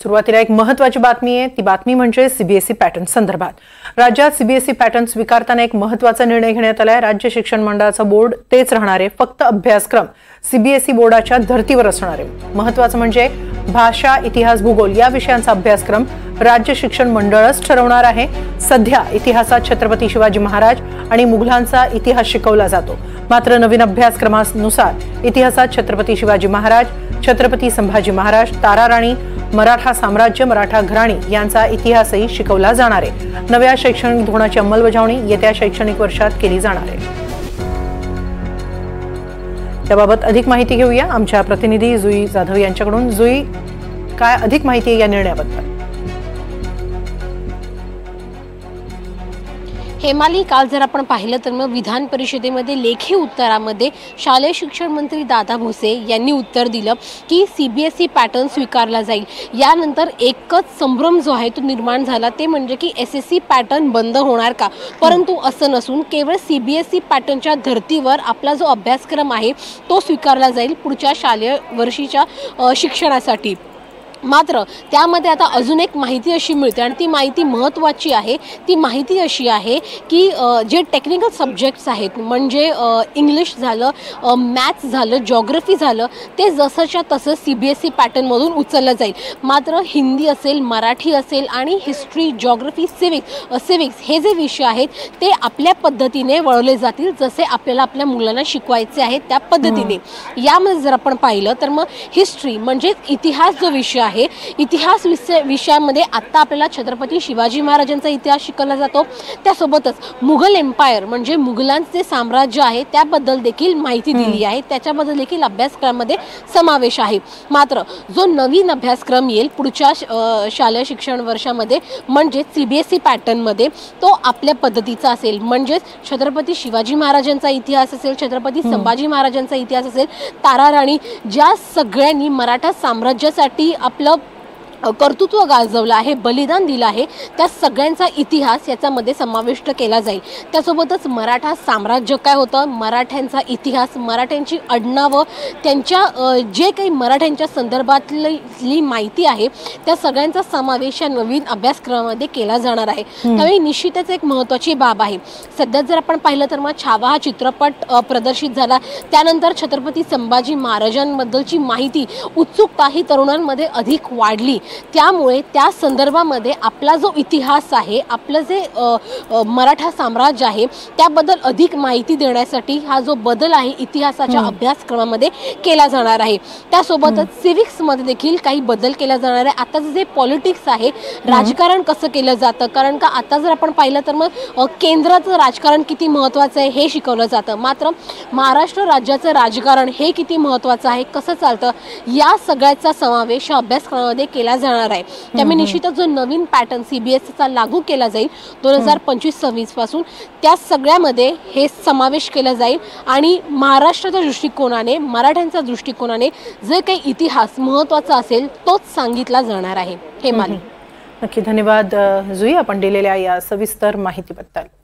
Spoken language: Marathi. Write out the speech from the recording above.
सुरुवातीला एक महत्त्वाची बातमी आहे, ती बातमी म्हणजे सीबीएसई पॅटर्न संदर्भात. राज्यात सीबीएसई पॅटर्न स्वीकारताना एक महत्त्वाचा निर्णय घेण्यात आलाय. राज्य शिक्षण मंडळाचं बोर्ड तेच राहणार आहे, फक्त अभ्यासक्रम सीबीएसई बोर्डाच्या धर्तीवर असणार आहे. महत्त्वाचं म्हणजे भाषा, इतिहास, भूगोल या विषयांचा अभ्यासक्रम राज्य शिक्षण मंडळच ठरवणार आहे. सध्या इतिहासात छत्रपती शिवाजी महाराज आणि मुघलांचा इतिहास शिकवला जातो. मात्र नवीन अभ्यासक्रमानुसार इतिहासात छत्रपती शिवाजी महाराज, छत्रपती संभाजी महाराज, ताराराणी, मराठा साम्राज्य, मराठा घराणी यांचा इतिहासही शिकवला जाणार आहे. नव्या शैक्षणिक धोरणाची अंमलबजावणी येत्या शैक्षणिक वर्षात केली जाणार आहे. त्याबाबत अधिक माहिती घेऊया आमच्या प्रतिनिधी जुई जाधव यांच्याकडून. जुई, काय अधिक माहिती आहे या निर्णयाबद्दल? हेमाली, काल जर आपण पाहिलं तर मग विधान परिषदेमध्ये लेखी उत्तरामध्ये शालेय शिक्षण मंत्री दादा भुसे यांनी उत्तर दिलं की सीबीएसई पॅटर्न स्वीकारला जाईल. यानंतर एकच संभ्रम जो आहे तो निर्माण झाला, ते म्हणजे की एसएससी पॅटर्न बंद होणार का. परंतु असं नसून केवळ सीबीएसई पॅटर्नच्या धर्तीवर आपला जो अभ्यासक्रम आहे तो स्वीकारला जाईल पुढच्या शालेय वर्षीच्या शिक्षणासाठी. मात्र त्यामध्ये आता अजून एक माहिती अशी मिळते आणि ती माहिती महत्त्वाची आहे. ती माहिती अशी आहे की जे टेक्निकल सब्जेक्ट्स आहेत म्हणजे इंग्लिश झालं, मॅथ्स झालं, जॉग्रफी झालं, ते जसंच्या तसं सीबीएसई पॅटर्नमधून उचललं जाईल. मात्र हिंदी असेल, मराठी असेल आणि हिस्ट्री, जॉग्रफी, सिविक्स हे जे विषय आहेत ते आपल्या पद्धतीने वळवले जातील, जसे आपल्याला आपल्या मुलांना शिकवायचे आहेत त्या पद्धतीने. यामध्ये जर आपण पाहिलं तर मग हिस्ट्री म्हणजे इतिहास जो विषय आहे, इतिहास विषयामध्ये आता आपल्याला छत्रपती शिवाजी महाराजांचा इतिहास शिकवला जातो. त्यासोबतच मुघल एम्पायर म्हणजे मुघलांचे साम्राज्य आहे त्याबद्दल देखील माहिती दिली आहे, त्याच्याबद्दल देखील अभ्यासक्रमामध्ये समावेश आहे. मात्र जो नवीन अभ्यासक्रम येईल पुढच्या शालेय शिक्षण वर्षामध्ये म्हणजे सीबीएसई पॅटर्नमध्ये, तो आपल्या पद्धतीचा असेल. म्हणजेच छत्रपती शिवाजी महाराजांचा इतिहास असेल, छत्रपती संभाजी महाराजांचा इतिहास असेल, ताराराणी ज्या सगळ्यांनी मराठा साम्राज्यासाठी आपलं कर्तृत्व गाजवलं आहे, बलिदान दिलं आहे, त्या सगळ्यांचा इतिहास याच्यामध्ये समाविष्ट केला जाईल. त्यासोबतच मराठा साम्राज्य काय होतं, मराठ्यांचा मराठ्यांची आडनावं, त्यांच्या जे काही मराठ्यांच्या संदर्भातली माहिती आहे त्या सगळ्यांचा समावेश या नवीन अभ्यासक्रमामध्ये केला जाणार आहे. त्यावेळी निश्चितच एक महत्त्वाची बाब आहे. सध्या जर आपण पाहिलं तर मग छावा हा चित्रपट प्रदर्शित झाला, त्यानंतर छत्रपती संभाजी महाराजांबद्दलची माहिती, उत्सुकता ही तरुणांमध्ये अधिक वाढली. त्यामुळे त्या संदर्भामध्ये आपला जो इतिहास आहे, आपलं जे मराठा साम्राज्य आहे त्याबद्दल अधिक माहिती देण्यासाठी हा जो बदल आहे इतिहासाच्या अभ्यासक्रमामध्ये केला जाणार आहे. त्यासोबतच सिविक्समध्ये देखील काही बदल केला जाणार आहे. आताचं जे पॉलिटिक्स आहे, राजकारण कसं केलं जातं, कारण का आता जर आपण पाहिलं तर मग केंद्राचं राजकारण किती महत्त्वाचं आहे हे शिकवलं जातं. मात्र महाराष्ट्र राज्याचं राजकारण हे किती महत्त्वाचं आहे, कसं चालतं, या सगळ्याचा समावेश अभ्यासक्रमामध्ये केला जाणार आहे. त्यामुळे निश्चितच जो नवीन पॅटर्न सीबीएसईचा लागू केला जाईल 2025-26 पासून, त्या सगळ्यामध्ये हे समावेश केला जाईल आणि महाराष्ट्राच्या दृष्टिकोनाने, मराठ्यांच्या दृष्टिकोनाने जे काही इतिहास महत्त्वाचा असेल तोच सांगितला जाणार आहे. हेमाली, नक्की धन्यवाद जुई, आपण दिलेल्या या सविस्तर माहितीबद्दल.